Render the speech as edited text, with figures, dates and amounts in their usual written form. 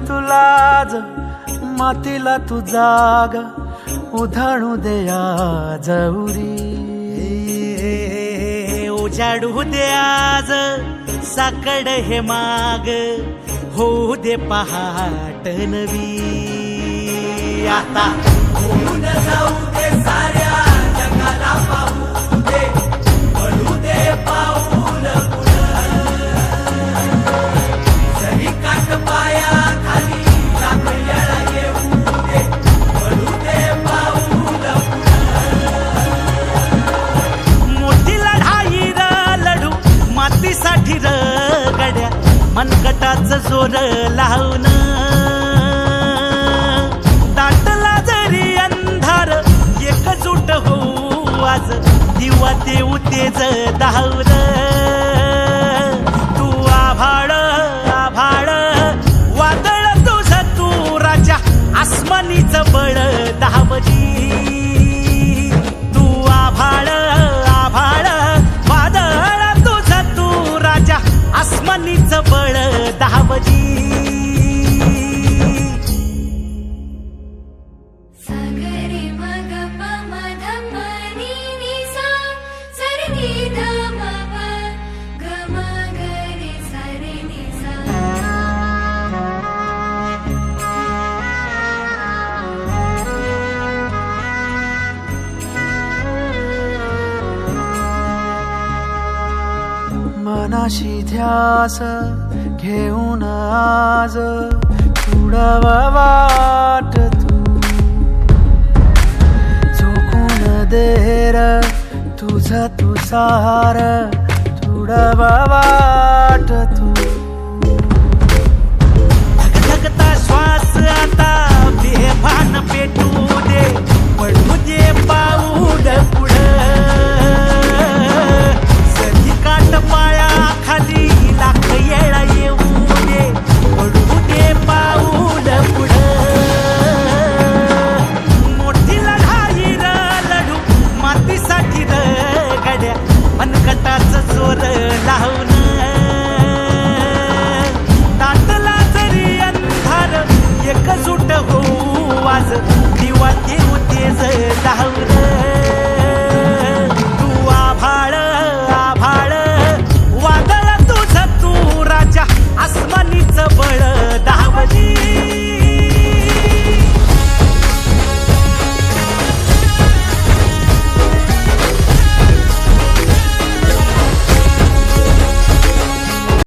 तुलाज मातीला तू जाग उधाणू दे आज उरी उजाडू दे आज साकड हे माग होऊ दे पहाट नवी आता होऊन जाऊ दे साऱ्या जगाला पाहू दे पडू दे पाऊल जरी काट पाया खाली लाकड्याला येऊ दे पडू दे पाऊल मोठी लढाई र लढू मातीसाठी र गड्या मनगटाच जोर लावून दाटला जरी अंधार एकजूट होऊ आज दिवा देऊ तेज दावर तू आभाळ आभाळ वादळ तुझ तू राजा आसमानीच बळ दावजी तू आभाळ आभाळ वादळ तुझ तू राजा आसमानीच बळ दावजी मनाशी ध्यास घेऊन आज तुडवा वाट तू झोकून देर तुझ तू सार तुडवा वाट तू